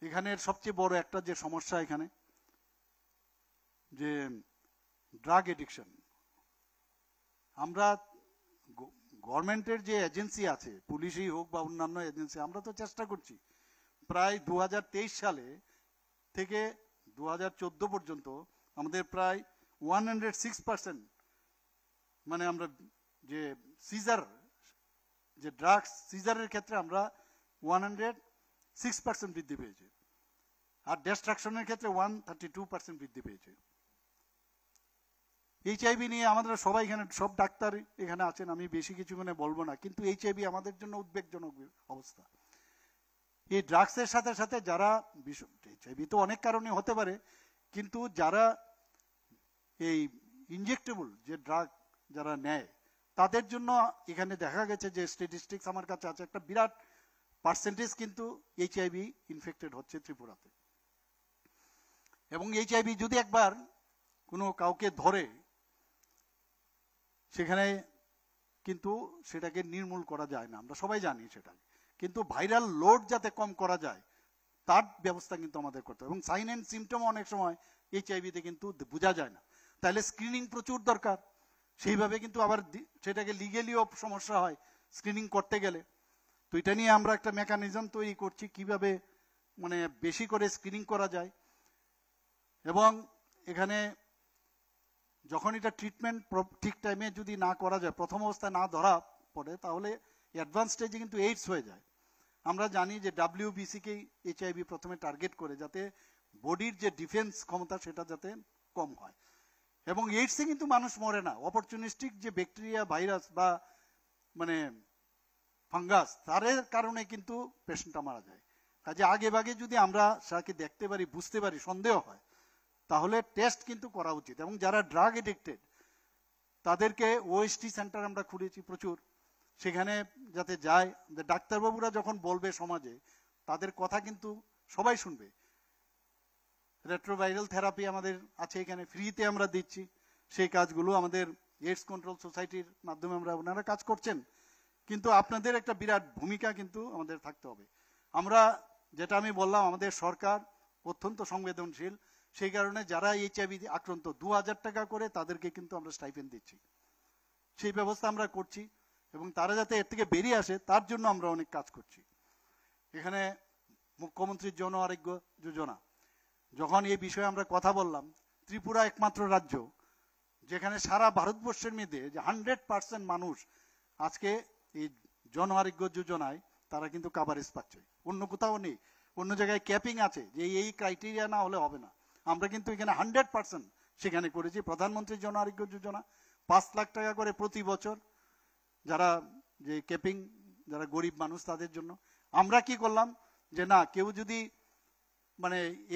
এখানের সবচেয়ে বড় একটা যে সমস্যা এখানে যে ড্রাগ এডিকশন, আমরা গভর্নমেন্টের যে এজেন্সি আছে, পুলিশই হোক বা অন্যান্য এজেন্সি, আমরা তো চেষ্টা করছি প্রায় 2023 সালে থেকে 2014 পর্যন্ত আমাদের প্রায় 106%, মানে আমরা যে সিজার, যে ড্রাগস সিজারের ক্ষেত্রে আমরা 106% বৃদ্ধি পেয়েছে, আর ডিস্ট্রাকশনের ক্ষেত্রে 132% বৃদ্ধি পেয়েছে। এইচআইভি নিয়ে আমাদের সবাই এখানে, সব ডাক্তার এখানে আছেন, আমি বেশি কিছু বলবো না, কিন্তু এইচআইভি আমাদের জন্য উদ্বেগজনক অবস্থা। এই ড্রাগসের সাথে সাথে যারা, এইচআইভি তো অনেক কারণে হতে পারে, কিন্তু যারা এই ইনজেক্টেবল যে ড্রাগ যারা নেয়, তাদের জন্য এখানে দেখা গেছে যে স্ট্যাটিস্টিক্স আমার কাছে আছে, একটা বিরাট পার্সেন্টেজ কিন্তু এইচআইভি ইনফেক্টেড হচ্ছে ত্রিপুরাতে। এবং এইচআইভি যদি একবার কোনো কাউকে ধরে, সেখানে কিন্তু সেটাকে নির্মূল করা যায় না, আমরা সবাই জানি সেটা, কিন্তু ভাইরাল লোড যাতে কম করা যায় তার ব্যবস্থা কিন্তু আমাদের করতে হবে। এবং সাইন অ্যান্ড সিমটম অনেক সময় এইচআইভিতে কিন্তু বোঝা যায় না, তাহলে স্ক্রিনিং প্রচুর দরকার। সেইভাবে কিন্তু আবার সেটাকে লিগেলিও সমস্যা হয় স্ক্রিনিং করতে গেলে। তো এটা নিয়ে আমরা একটা মেকানিজম তৈরি করছি, কিভাবে বেশি করে স্ক্রিনিং করা যায়। এবং এখানে যখন এটা ট্রিটমেন্ট ঠিক টাইমে যদি না করা যায়, প্রথম অবস্থায় না ধরা পড়ে, তাহলে অ্যাডভান্স স্টেজে কিন্তু এইডস হয়ে যায়। আমরা জানি যে WBCকেই এইচআইভি প্রথমে টার্গেট করে, যাতে বডির যে ডিফেন্স ক্ষমতা সেটা যাতে কম হয়। এবং এইডসে কিন্তু মানুষ মরে না, অপরচুনিস্টিক যে ব্যাকটেরিয়া, ভাইরাস বা ফাঙ্গাস, তার কারণে কিন্তু পেশেন্টটা মারা যায়। কাজে আগে ভাগে যদি আমরা তাকে দেখতে পারি, বুঝতে পারি, সন্দেহ হয়, তাহলে টেস্ট কিন্তু করা উচিত। এবং যারা ড্রাগ এডিক্টেড তাদেরকে ওএসটি সেন্টার আমরা খুলেছি প্রচুর, সেখানে যাতে যায়, ডাক্তারবাবুরা যখন বলবে সমাজে, তাদের কথা কিন্তু সবাই শুনবে। রেট্রোভাইরাল থেরাপি আমাদের আছে এখানে, ফ্রিতে আমরা দিচ্ছি। সেই কাজগুলো আমাদের এইডস কন্ট্রোল সোসাইটির মাধ্যমে ওনারা কাজ করছেন, কিন্তু আপনাদের একটা বিরাট ভূমিকা কিন্তু আমাদের থাকতে হবে। আমরা যেটা আমি বললাম, আমাদের সরকার অত্যন্ত সংবেদনশীল, সেই কারণে যারা এইচআইভি আক্রান্ত 2000 টাকা করে তাদেরকে কিন্তু আমরা স্টাইপেন্ড দিচ্ছি, সেই ব্যবস্থা আমরা করছি। এবং তারা যাতে এর থেকে বেরিয়ে আসে তার জন্য আমরা অনেক কাজ করছি। এখানে মুখ্যমন্ত্রীর জন আরোগ্য যোজনা, যখন এই বিষয়ে আমরা কথা বললাম, ত্রিপুরা একমাত্র রাজ্য যেখানে সারা ভারতবর্ষের মধ্যে যে 100% মানুষ আজকে এই জন আরোগ্য যোজনায় তারা কিন্তু কাভারেজ পাচ্ছে, অন্য কোথাও নেই। অন্য জায়গায় ক্যাপিং আছে যে এই ক্রাইটেরিয়া না হলে হবে না, আমরা কিন্তু এখানে 100% সেখানে করেছি। প্রধানমন্ত্রী জন আরোগ্য যোজনা 5 লাখ টাকা করে প্রতি বছর, যারা যে ক্যাপিং, যারা গরিব মানুষ তাদের জন্য। আমরা কি করলাম যে না, কেউ যদি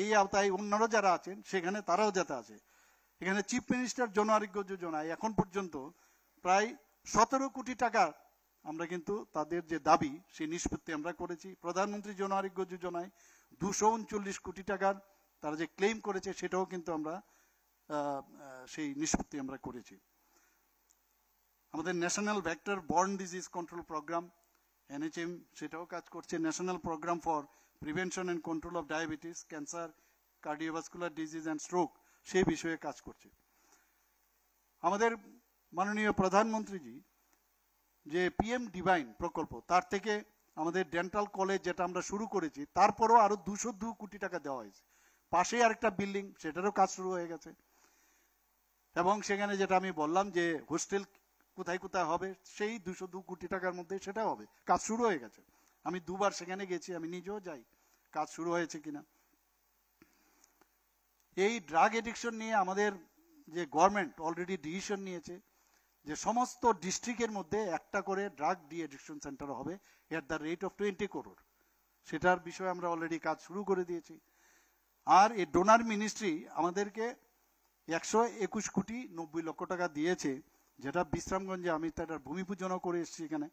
এই আওতায় অন্যরা যারা আছেন সেখানে তারাও যাতে আছে। এখানে চিফ মিনিস্টার জন আরোগ্য যোজনায় এখন পর্যন্ত প্রায় 17 কোটি টাকা আমরা কিন্তু তাদের যে দাবি সেই নিষ্পত্তি আমরা করেছি। প্রধানমন্ত্রী জন আরোগ্য যোজনায় 239 কোটি টাকার তারা যে ক্লেম করেছে সেটাও কিন্তু আমরা সেই নিষ্পত্তি আমরা করেছি। আমাদের national vector borne disease control programme NHM সেটাও কাজ করছে। National programme for prevention and control of diabetes, cancer, cardiovascular disease and stroke সেই বিষয়ে কাজ করছে। আমাদের মাননীয় প্রধানমন্ত্রীজি যে PM ডিভাইন প্রকল্প, তার থেকে আমাদের ডেন্টাল কলেজ যেটা আমরা শুরু করেছি, তারপরও আরো 202 কোটি টাকা দেওয়া হয়েছে। পাশেই আরেকটা বিল্ডিং, সেটারও কাজ শুরু হয়ে গেছে। এবং সেখানে যেটা আমি বললাম যে হোস্টেল কোথায় কোথায় হবে, সেই 202 কোটি টাকার মধ্যে সেটা হবে, কাজ শুরু হয়ে গেছে। আমি 2 বার সেখানে গেছি, আমি নিজেও যাই, কাজ শুরু হয়েছে কিনা। এই ড্রাগ এডিকশন নিয়ে আমাদের যে গভর্নমেন্ট অলরেডি ডিসিশন নিয়েছে যে সমস্ত ডিস্ট্রিক্টের মধ্যে একটা করে ড্রাগ ডি এডিকশন সেন্টার হবে at the rate of 20 crore। সেটার বিষয়ে আমরা অলরেডি কাজ শুরু করে দিয়েছি। আর এই ডোনার মিনিস্ট্রি আমাদেরকে 121 কোটি 90 লক্ষ টাকা দিয়েছে, যেটা বিশ্রামগঞ্জে আমি তার ভূমি পূজনও করে এসেছি এখানে।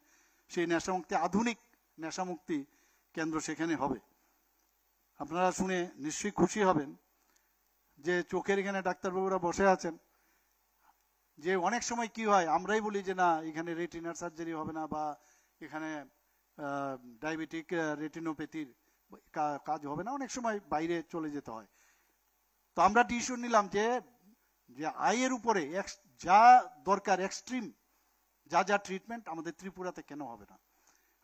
সেই নেশামুক্তি, আধুনিক নেশামুক্তি কেন্দ্র সেখানে হবে। আপনারা শুনে নিশ্চয়ই খুশি হবেন যে চোখের এখানে ডাক্তারবাবুরা বসে আছেন, যে অনেক সময় কি হয় আমরাই বলি যে না এখানে রেটিনার সার্জারি হবে না বা এখানে ডায়াবেটিক রেটিনোপ্যাথির কাজ হবে না, অনেক সময় বাইরে চলে যেতে হয়। তো আমরা ডিসিশন নিলাম যে আয়ের উপরে যা দরকার এক্সট্রিম যা যা ট্রিটমেন্ট আমাদের ত্রিপুরাতে কেন হবে না।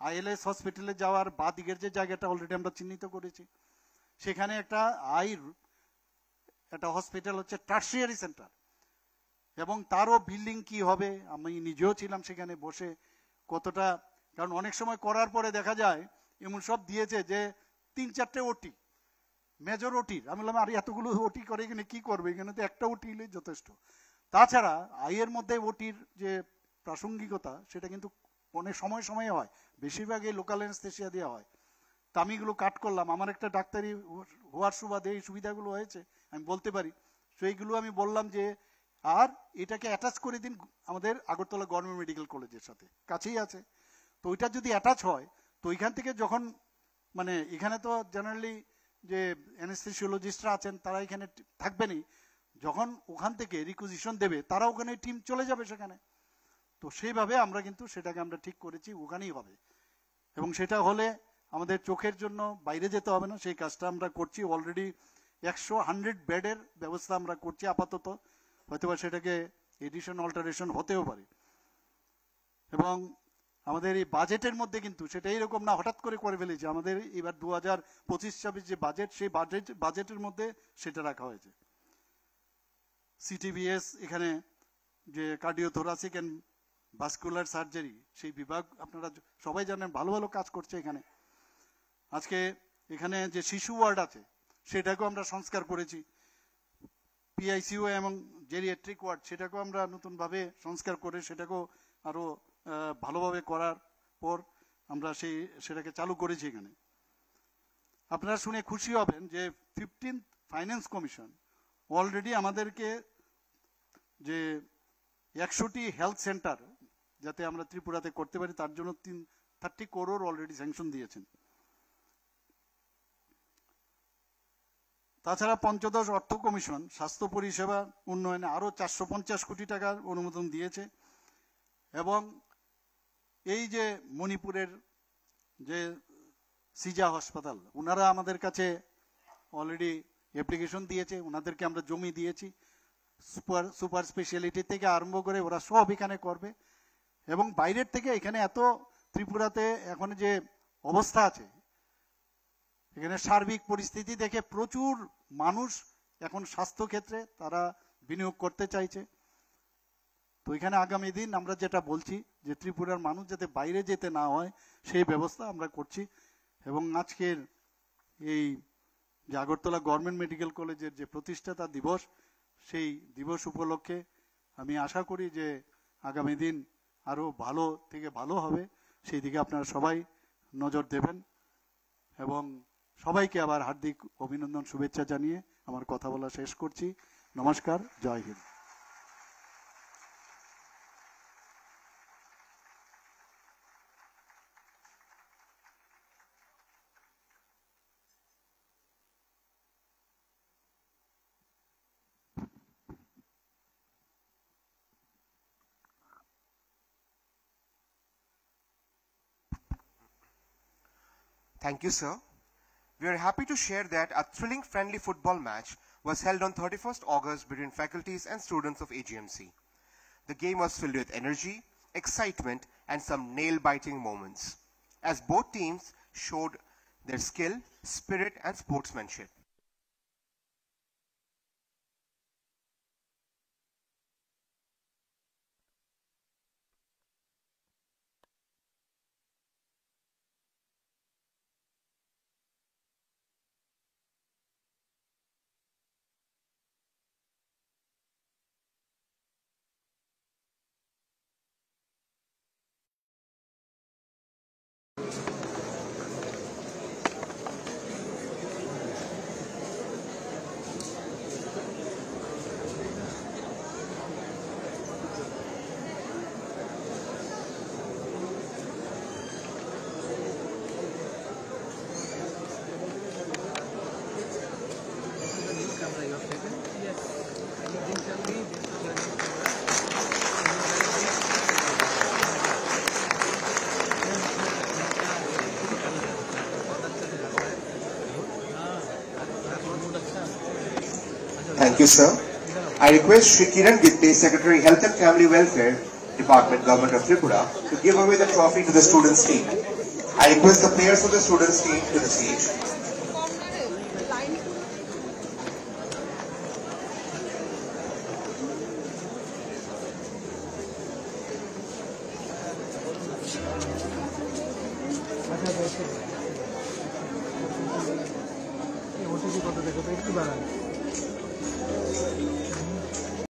আইএলএস হসপিটালে যাওয়ার বাদিকের যে জায়গাটা অলরেডি আমরা চিহ্নিত করেছি, সেখানে একটা হসপিটাল হচ্ছে টার্সিয়ারি সেন্টার, এবং তারও বিল্ডিং কি হবে আমি নিজেও ছিলাম সেখানে বসে কতটা, কারণ অনেক সময় করার পরে দেখা যায় এমন সব দিয়েছে যে 3-4টে ওটি, মেজর ওটির। আমি বললাম আর এতগুলো ওটি করে এখানে কি করবে, এখানে তো একটা ওটি হলেই যথেষ্ট। তাছাড়া আয়ের মধ্যে ওটির যে প্রাসঙ্গিকতা সেটা কিন্তু অনেক সময় সময়ে হয়, বেশিরভাগই লোকাল অ্যানেস্থেসিয়া দেওয়া হয়। তা আমি এগুলো কাট করলাম, আমার একটা ডাক্তারি হওয়ার সুবাদে এই সুবিধাগুলো হয়েছে আমি বলতে পারি। সেইগুলো আমি বললাম যে আর এটাকে অ্যাটাচ করে দিন আমাদের আগরতলা গভর্নমেন্ট মেডিকেল কলেজের সাথে, কাছেই আছে। তো ওইটা যদি অ্যাটাচ হয় তো ওইখান থেকে যখন মানে এখানে তো জেনারেলি যে অ্যানেস্থেসিওলজিস্টরা আছেন তারা এখানে থাকবেনই, যখন ওখান থেকে রিকুইজিশন দেবে তারা ওখানে টিম চলে যাবে সেখানে। তো সেইভাবে আমরা কিন্তু সেটাকে আমরা ঠিক করেছি ওখানেই হবে, এবং সেটা হলে আমাদের চোখের জন্য বাইরে যেতে হবে না, সেই কাজটা আমরা করছি। অলরেডি 100 বেডের ব্যবস্থা আমরা করছি আপাতত, হয়তোবা সেটাকে এডিশন অল্টারেশন হতেও পারে। এবং আমাদের এই বাজেটের মধ্যে কিন্তু সেটা এইরকম না হঠাৎ করে ফেলেছি, আমাদের এবার 2025-26 যে বাজেট সেই বাজেটের মধ্যে সেটা রাখা হয়েছে। সিটিবিএস এখানে যে কার্ডিওথোরাসিক অ্যান্ড ভাস্কুলার সার্জারি সেই বিভাগ আপনারা সবাই জানেন ভালো ভালো কাজ করছে এখানে। আজকে এখানে যে শিশু ওয়ার্ড আছে সেটাকেও আমরা সংস্কার করেছি, পিআইসিইউ এবং জেরিয়াট্রিক ওয়ার্ড সেটাকেও আমরা নতুনভাবে সংস্কার করে সেটাকেও আরও ভালোভাবে করার পর আমরা সেটাকে চালু করেছি এখানে। আপনারা শুনে খুশি হবেন যে 15th ফাইন্যান্স কমিশন অলরেডি আমাদেরকে যে 100টি হেলথ সেন্টার যাতে আমরা ত্রিপুরাতে করতে পারি তার জন্য 30 করোড় অলরেডি স্যাংশন দিয়েছেন। তাছাড়া পঞ্চদশ অর্থ কমিশন স্বাস্থ্য পরিষেবা উন্নয়নে আরও 450 কোটি টাকার অনুমোদন দিয়েছে। এবং এই যে মণিপুরের যে সিজা হাসপাতাল, ওনারা আমাদের কাছে অলরেডি অ্যাপ্লিকেশন দিয়েছে, ওনাদেরকে আমরা জমি দিয়েছি, সুপার স্পেশালিটি থেকে আরম্ভ করে ওরা সব এখানে করবে। এবং বাইরের থেকে এখানে এত ত্রিপুরাতে এখন যে অবস্থা আছে, এখানে সার্বিক পরিস্থিতি দেখে প্রচুর মানুষ এখন স্বাস্থ্যক্ষেত্রে তারা বিনিয়োগ করতে চাইছে। তো এখানে আগামী দিন আমরা যেটা বলছি যে ত্রিপুরার মানুষ যাতে বাইরে যেতে না হয় সেই ব্যবস্থা আমরা করছি। এবং আজকের এই যে আগরতলা গভর্নমেন্ট মেডিকেল কলেজের যে প্রতিষ্ঠাতা দিবস, সেই দিবস উপলক্ষে আমি আশা করি যে আগামী দিন আরও ভালো থেকে ভালো হবে, সেই দিকে আপনারা সবাই নজর দেবেন। এবং সবাইকে আবার হার্দিক অভিনন্দন শুভেচ্ছা জানিয়ে আমার কথা বলা শেষ করছি। নমস্কার, জয় Hind. Thank you, sir. We are happy to share that a thrilling friendly football match was held on 31st August between faculties and students of AGMC. The game was filled with energy, excitement, and some nail-biting moments, as both teams showed their skill, spirit, and sportsmanship. Thank you, sir. I request Shri Kiran Gitte, Secretary Health and Family Welfare Department, Government of Tripura, to give away the trophy to the students' team. I request the players of the students' team to the stage. OTP কত দেখো তো একটু বাড়ান